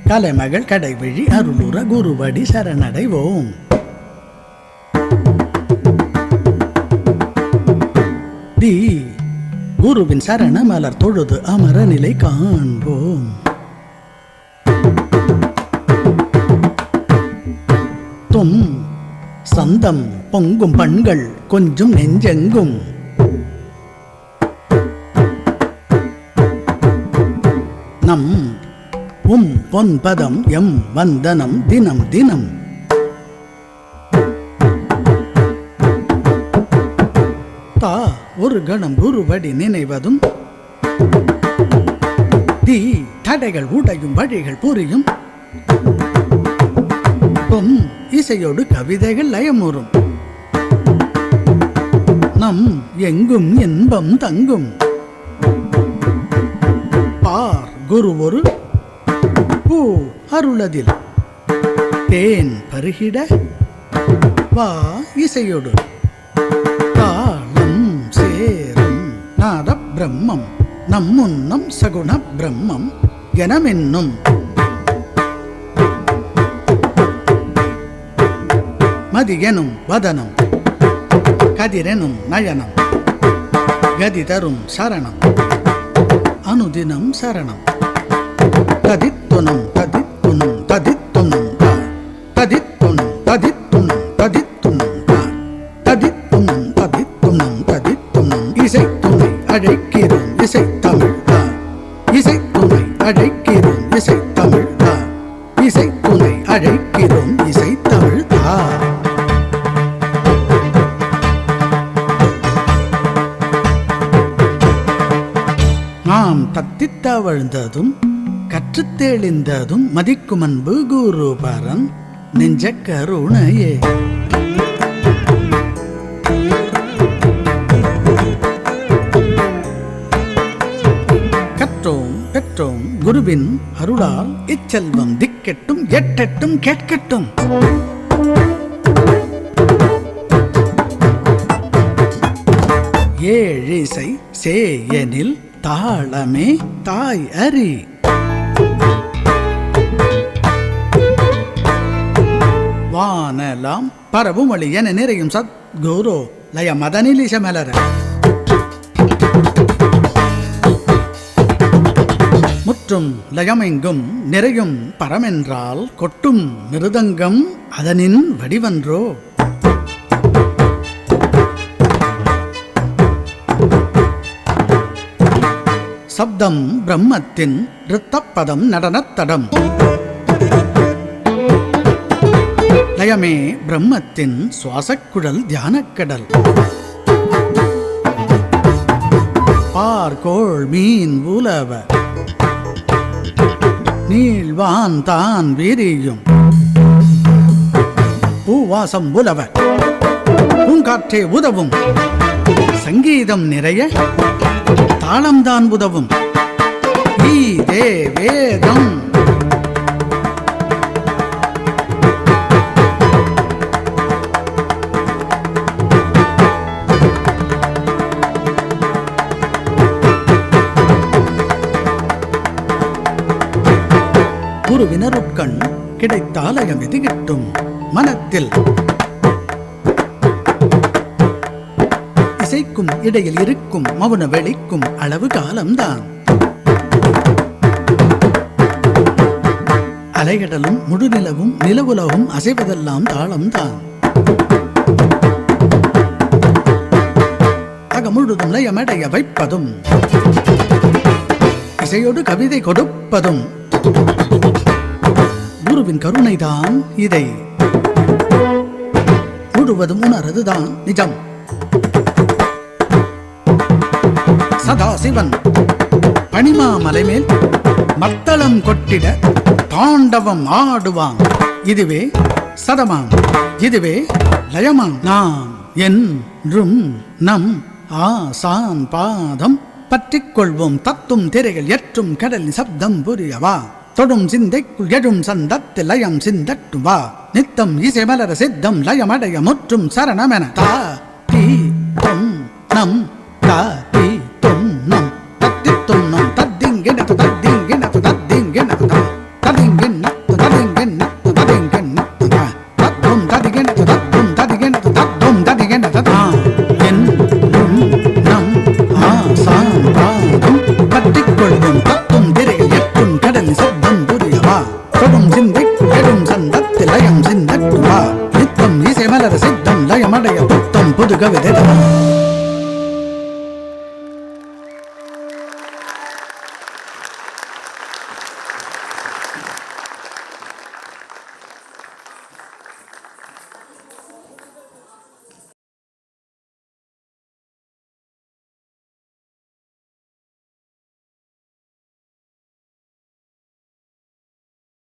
கலைமகள் கடைவிழி அருளுற குருவடி சரணடைவோம். தி குருவின் சரண மலர் தொழுது அமர நிலை காண்போம். தும் சந்தம் பொங்கும் பண்கள் கொஞ்சம் நெஞ்செங்கும் நம் பொன்பதம் எம் வந்தனம் தினம் தினம். தா ஒரு கணம் குருவடி நினைவதும் தீ தடைகள் உடையும் வழிகள் புரியும். பொம் இசையோடு கவிதைகள் லயமுறும். நம் எங்கும் இன்பம் தங்கும். பார் குரு ஒரு பூ அருளதில் தேன் பருகிட வா இசையோடு தாளம் சேரும். நாத பிரம்மம் நம் முன்னம் சகுண பிரம்மம் எனமென்னும் மதியெனும் வதனம் கதிரெனும் நயனம் கதி தரும் சரணம் அனுதினம் சரணம். ததித்துணம் ததித்துணம் ததித்துணம் ததித்துணம் ததித்துணம் ததித்துணம் ததித்துணம் ததித்துணம் ததித்துணம். இசைத்துணை அழைக்கிறோம் இசை தமிழ். இசைத்துணை அழைக்கிறோம் இசை தமிழ். இசைத்துணை அழைக்கிறோம் இசை தமிழ். நாம் தத்தித்தவழ்ந்ததும் கற்றுத் தெளிந்ததும் மதிக்கும் அன்பு குரு பரன் நெஞ்ச கருணையே. கற்றோம் பெற்றோம் குருவின் அருளால் இச்செல்வம் திக்கெட்டும் எட்டெட்டும் கேட்கட்டும். ஏழிசை சேயனில் தாளமே தாய் அறி. வானலாம் பரவும் ஒளி என நிறையும் சத்குரு லய மதனிலிச மலர. முற்றும் லயமெங்கும் நிறையும் பரமென்றால் கொட்டும் மிருதங்கம் அதனின் வடிவன்றோ. சப்தம் பிரம்மத்தின் ரித்தப்பதம் நடனத்தடம். லயமே பிரம்மத்தின் சுவாசக்குழல் தியானக்கடல். பார்கோள் மீன் உலவ நீள்வான் தான் வீரியும். பூவாசம் உலவ பூங்காற்றே உதவும். சங்கீதம் நிறைய தாளம்தான் உதவும். ஈதே வேதம் குருவினருட்கண் கிடைத்தாலயம் எது கிட்டும் மனத்தில். இசைக்கும் இடையில் இருக்கும் மௌன வெளிக்கும் அளவு காலம்தான். அலைகடலும் முழுநிலவும் நிலவுலகும் அசைவதெல்லாம் தாளம்தான். அகமுழுதும் லயமடைய வைப்பதும் இசையோடு கவிதை கொடுப்பதும் குருவின் கருணைதான். இதை முழுவதும் உணர்வதுதான் நிஜம். சதாசிவன் பனிமாமலை மேல் மத்தளம் கொட்டிட தாண்டவம் ஆடுவான். இதுவே சதமாம், இதுவே லயமாம். நாம் என்றும் நம் ஆசான் பாதம் பற்றிக் கொள்வோம். தத்தும் திரைகள் எற்றும் கடலின் சப்தம் புரியவா. தொடும் சிந்தைக்குள் எழும் சந்தத்தில் லயம் சிந்தட்டு வா. நித்தம் இசை மலர சித்தம் லயமடைய முற்றும் சரணமென. தா தி தொம் நம் தா தி தொம் நம் தத்தி தொம் நம் தத்திங்கிட